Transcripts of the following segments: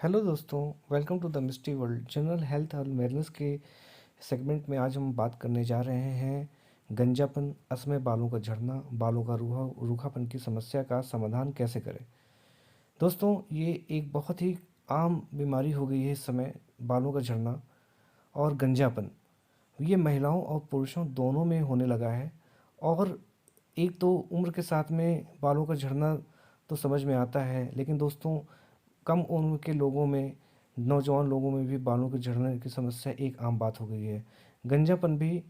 Hello दोस्तों, welcome to the misty world. General health और wellness के सेगमेंट में आज हम बात करने जा रहे हैं गंजापन, असमय बालों का झड़ना, बालों का रूखापन की समस्या का समाधान कैसे करें। दोस्तों, ये एक बहुत ही आम बीमारी हो गई है इस समय, बालों का झड़ना और गंजापन। ये महिलाओं और पुरुषों दोनों में होने लगा है। और एक तो उम्र के साथ में बालों का झड़ना तो समझ में आता है, लेकिन दोस्तों कम उम्र के लोगों में, नौजवान लोगों में भी बालों के झड़ने की समस्या एक आम बात हो गई है। गंजापन भी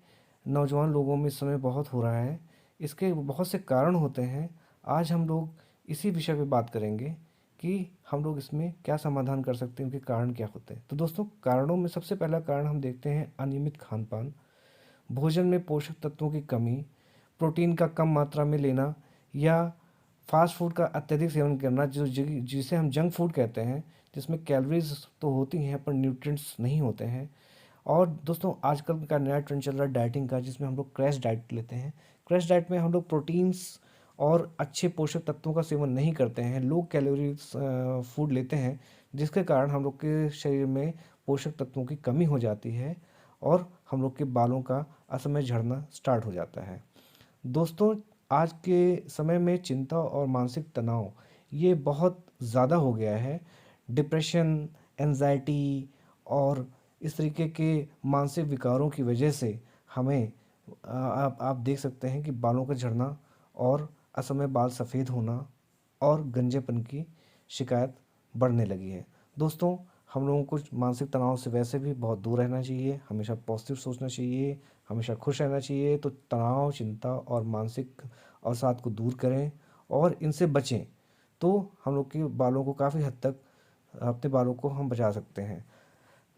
नौजवान लोगों में इस समय बहुत हो रहा है। इसके बहुत से कारण होते हैं। आज हम लोग इसी विषय पे बात करेंगे कि हम लोग इसमें क्या समाधान कर सकते हैं, उनके कारण क्या होते हैं। तो दोस्तों, कारणों में सबसे पहला कारण हम देखते हैं अनियमित खान पान, भोजन में पोषक तत्वों की कमी, प्रोटीन का कम मात्रा में लेना, या फास्ट फूड का अत्यधिक सेवन करना, जिसे हम जंक फूड कहते हैं, जिसमें कैलोरीज तो होती हैं पर न्यूट्रिएंट्स नहीं होते हैं। और दोस्तों, आजकल का नया ट्रेंड चल रहा है डाइटिंग का, जिसमें हम लोग क्रैश डाइट लेते हैं। क्रैश डाइट में हम लोग प्रोटीन्स और अच्छे पोषक तत्वों का सेवन नहीं करते हैं, लो कैलोरीज फूड लेते हैं, जिसके कारण हम लोग के शरीर में पोषक तत्वों की कमी हो जाती है और हम लोग के बालों का असमय झड़ना स्टार्ट हो जाता है। दोस्तों, आज के समय में चिंता और मानसिक तनाव ये बहुत ज़्यादा हो गया है। डिप्रेशन, एंजाइटी और इस तरीके के मानसिक विकारों की वजह से हमें आप देख सकते हैं कि बालों का झड़ना और असमय बाल सफ़ेद होना और गंजेपन की शिकायत बढ़ने लगी है। दोस्तों, हम लोगों को मानसिक तनाव से वैसे भी बहुत दूर रहना चाहिए, हमेशा पॉजिटिव सोचना चाहिए, हमेशा खुश रहना चाहिए। तो तनाव, चिंता और मानसिक अवसाद को दूर करें और इनसे बचें, तो हम लोग के बालों को काफ़ी हद तक, अपने बालों को हम बचा सकते हैं।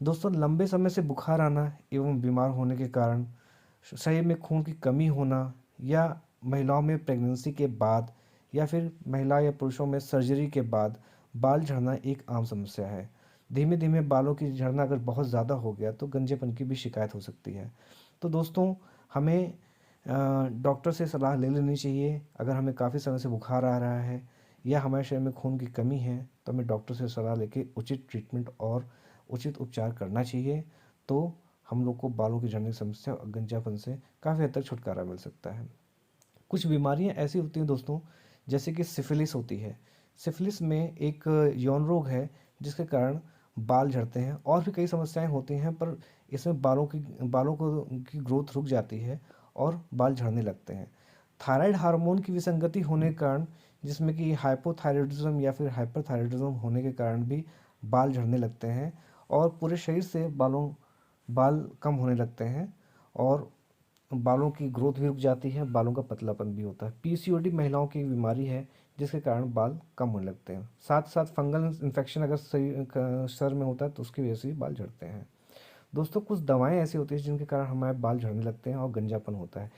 दोस्तों, लंबे समय से बुखार आना एवं बीमार होने के कारण, शरीर में खून की कमी होना, या महिलाओं में प्रेगनेंसी के बाद, या फिर महिला या पुरुषों में सर्जरी के बाद बाल झड़ना एक आम समस्या है। धीमे धीमे बालों की झड़ना अगर बहुत ज़्यादा हो गया तो गंजेपन की भी शिकायत हो सकती है। तो दोस्तों, हमें डॉक्टर से सलाह ले लेनी चाहिए। अगर हमें काफ़ी समय से बुखार आ रहा है या हमारे शरीर में खून की कमी है, तो हमें डॉक्टर से सलाह लेके उचित ट्रीटमेंट और उचित उपचार करना चाहिए। तो हम लोग को बालों की झड़ने की समस्या और गंजापन से काफ़ी हद तक छुटकारा मिल सकता है। कुछ बीमारियां ऐसी होती हैं दोस्तों, जैसे कि सिफिलिस होती है। सिफिलिस में एक यौन रोग है जिसके कारण बाल झड़ते हैं। और भी कई समस्याएं होती हैं, पर इसमें बालों को की ग्रोथ रुक जाती है और बाल झड़ने लगते हैं। थायराइड हार्मोन की विसंगति होने के कारण, जिसमें कि हाइपोथायराइडिज्म या फिर हाइपरथायराइडिज्म होने के कारण भी बाल झड़ने लगते हैं और पूरे शरीर से बाल कम होने लगते हैं और बालों की ग्रोथ भी रुक जाती है, बालों का पतलापन भी होता है। पीसीओडी महिलाओं की बीमारी है जिसके कारण बाल कम होने लगते हैं। साथ साथ फंगल इन्फेक्शन अगर सर में होता है तो उसकी वजह से भी बाल झड़ते हैं। दोस्तों, कुछ दवाएं ऐसी होती हैं जिनके कारण हमारे बाल झड़ने लगते हैं और गंजापन होता है।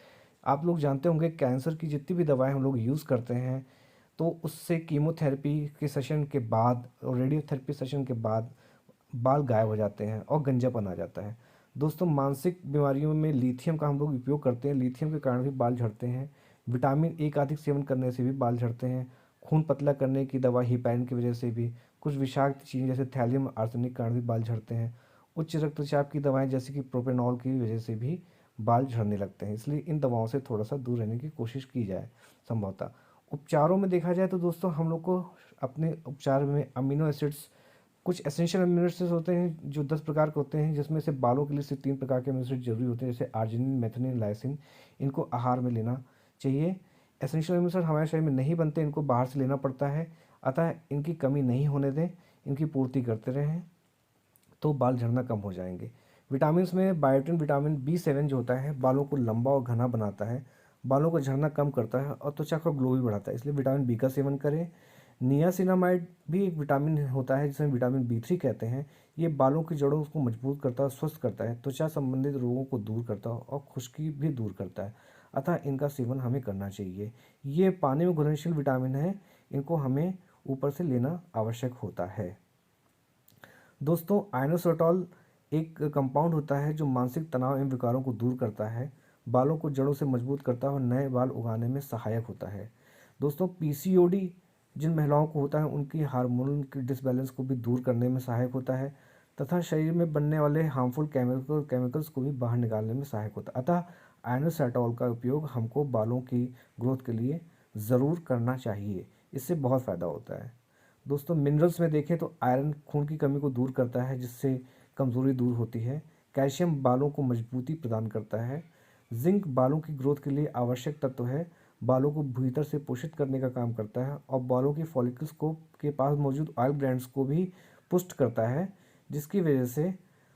आप लोग जानते होंगे, कैंसर की जितनी भी दवाएं हम लोग यूज़ करते हैं, तो उससे कीमोथेरेपी के सेशन के बाद और रेडियोथेरेपी सेशन के बाद बाल गायब हो जाते हैं और गंजापन आ जाता है। दोस्तों, मानसिक बीमारियों में लिथियम का हम लोग उपयोग करते हैं, लिथियम के कारण भी बाल झड़ते हैं। विटामिन ए का अधिक सेवन करने से भी बाल झड़ते हैं। खून पतला करने की दवा हिपैरिन की वजह से भी, कुछ विषाक्त चीज़ें जैसे थैलियम आर्सेनिक के कारण भी बाल झड़ते हैं। उच्च रक्तचाप की दवाएं जैसे कि प्रोपेनॉल की वजह से भी बाल झड़ने लगते हैं। इसलिए इन दवाओं से थोड़ा सा दूर रहने की कोशिश की जाए संभवतः। उपचारों में देखा जाए तो दोस्तों, हम लोग को अपने उपचार में अमीनो एसिड्स, कुछ एसेंशियल अमीनो एसिड्स होते हैं जो 10 प्रकार के होते हैं, जिसमें से बालों के लिए सिर्फ 3 प्रकार के अमीनो एसिड जरूरी होते हैं, जैसे आर्जिनिन, मेथिओनिन, लाइसिन। इनको आहार में लेना चाहिए। एसेंशियल अमीनो एसिड हमारे शरीर में नहीं बनते, इनको बाहर से लेना पड़ता है। अतः इनकी कमी नहीं होने दें, इनकी पूर्ति करते रहें, तो बाल झड़ना कम हो जाएंगे। विटामिन में बायोटिन विटामिन B7 जो होता है, बालों को लंबा और घना बनाता है, बालों का झड़ना कम करता है और त्वचा का ग्लो भी बढ़ाता है, इसलिए विटामिन बी का सेवन करें। नियासिनामाइड भी एक विटामिन होता है जिसे विटामिन B3 कहते हैं। ये बालों की जड़ों को मजबूत करता है, स्वस्थ करता है, त्वचा संबंधित रोगों को दूर करता है और खुश्की भी दूर करता है। अतः इनका सेवन हमें करना चाहिए। ये पानी में घुलनशील विटामिन है, इनको हमें ऊपर से लेना आवश्यक होता है। दोस्तों, आइनोसोटॉल एक कंपाउंड होता है जो मानसिक तनाव एवं विकारों को दूर करता है, बालों को जड़ों से मजबूत करता है और नए बाल उगाने में सहायक होता है। दोस्तों, पीसीओडी जिन महिलाओं को होता है उनकी हार्मोन की डिसबैलेंस को भी दूर करने में सहायक होता है तथा शरीर में बनने वाले हार्मफुल केमिकल्स को भी बाहर निकालने में सहायक होता है। अतः आयनोसेटाओल का उपयोग हमको बालों की ग्रोथ के लिए ज़रूर करना चाहिए, इससे बहुत फ़ायदा होता है। दोस्तों मिनरल्स में देखें तो आयरन खून की कमी को दूर करता है जिससे कमज़ोरी दूर होती है। कैल्शियम बालों को मजबूती प्रदान करता है। जिंक बालों की ग्रोथ के लिए आवश्यक तत्व है, बालों को भीतर से पोषित करने का काम करता है और बालों की फॉलिकल्स को के पास मौजूद ऑयल ग्लैंड्स को भी पुष्ट करता है, जिसकी वजह से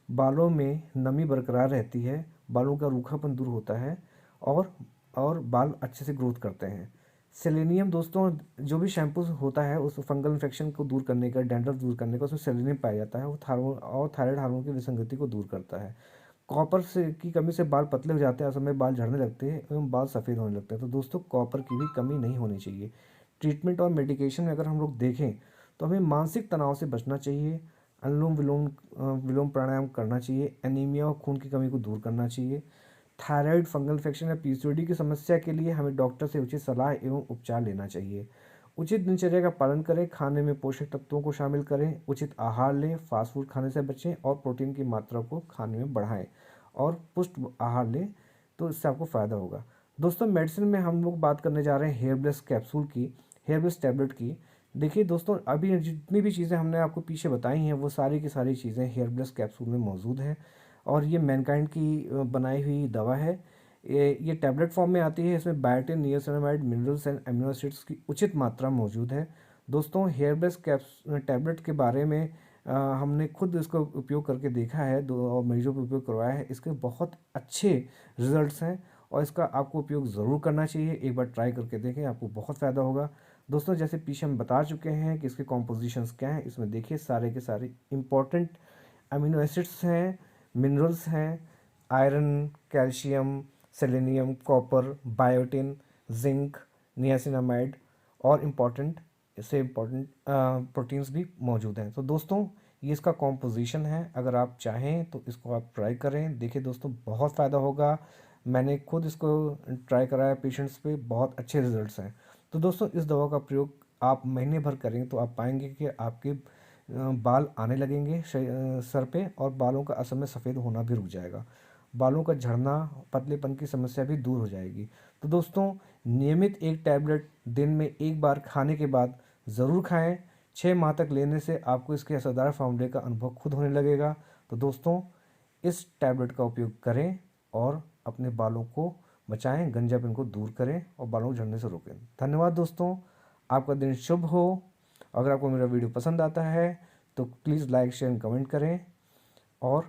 बालों में नमी बरकरार रहती है, बालों का रूखापन दूर होता है और बाल अच्छे से ग्रोथ करते हैं। सेलेनियम दोस्तों जो भी शैम्पू होता है उस फंगल इन्फेक्शन को दूर करने का, डैंड्रफ दूर करने का, उसमें सेलेनियम पाया जाता है। वो थायराइड हार्मोन की विसंगति को दूर करता है। कॉपर से की कमी से बाल पतले हो जाते हैं, असमय बाल झड़ने लगते हैं एवं बाल सफ़ेद होने लगते हैं। तो दोस्तों कॉपर की भी कमी नहीं होनी चाहिए। ट्रीटमेंट और मेडिकेशन में अगर हम लोग देखें तो हमें मानसिक तनाव से बचना चाहिए, अनुलोम विलोम विलोम प्राणायाम करना चाहिए, एनीमिया और खून की कमी को दूर करना चाहिए। थायराइड, फंगल इन्फेक्शन या पीसीओडी की समस्या के लिए हमें डॉक्टर से उचित सलाह एवं उपचार लेना चाहिए। उचित दिनचर्या का पालन करें, खाने में पोषक तत्वों को शामिल करें, उचित आहार लें, फास्ट फूड खाने से बचें और प्रोटीन की मात्रा को खाने में बढ़ाएं और पुष्ट आहार लें, तो इससे आपको फ़ायदा होगा। दोस्तों मेडिसिन में हम लोग बात करने जा रहे हैं हेयर ब्लेस कैप्सूल की, हेयर ब्लेस टैबलेट की। देखिए दोस्तों अभी जितनी भी चीज़ें हमने आपको पीछे बताई हैं वो सारी की सारी चीज़ें हेयर ब्लेस कैप्सूल में मौजूद हैं और ये मैनकाइंड की बनाई हुई दवा है। ये टैबलेट फॉर्म में आती है। इसमें biotin, niacinamide, minerals and amino acids की उचित मात्रा मौजूद है। दोस्तों हेयर ब्लेस टैबलेट के बारे में हमने खुद इसका उपयोग करके देखा है, दो और मरीजों को उपयोग करवाया है। इसके बहुत अच्छे रिजल्ट्स हैं और इसका आपको उपयोग ज़रूर करना चाहिए। एक बार ट्राई करके देखें, आपको बहुत फ़ायदा होगा। दोस्तों जैसे पीछे हम बता चुके हैं कि इसके कॉम्पोजिशंस क्या हैं, इसमें देखिए सारे के सारे इंपॉर्टेंट अमीनो एसिड्स हैं, मिनरल्स हैं, iron, calcium, selenium, copper, biotin, zinc, niacinamide और इम्पॉर्टेंट प्रोटीन्स भी मौजूद हैं। तो दोस्तों ये इसका कॉम्पोजिशन है, अगर आप चाहें तो इसको आप ट्राई करें। देखिए दोस्तों बहुत फ़ायदा होगा, मैंने खुद इसको ट्राई कराया पेशेंट्स पे, बहुत अच्छे रिजल्ट्स हैं। तो दोस्तों इस दवा का प्रयोग आप महीने भर करेंगे तो आप पाएंगे कि आपके बाल आने लगेंगे सर पे और बालों का असमय सफ़ेद होना भी रुक जाएगा, बालों का झड़ना, पतलेपन की समस्या भी दूर हो जाएगी। तो दोस्तों नियमित एक टैबलेट दिन में एक बार खाने के बाद ज़रूर खाएं। 6 माह तक लेने से आपको इसके असरदार फार्मूले का अनुभव खुद होने लगेगा। तो दोस्तों इस टैबलेट का उपयोग करें और अपने बालों को बचाएं, गंजापन को दूर करें और बालों को झड़ने से रोकें। धन्यवाद दोस्तों, आपका दिन शुभ हो। अगर आपको मेरा वीडियो पसंद आता है तो please like, share and comment करें और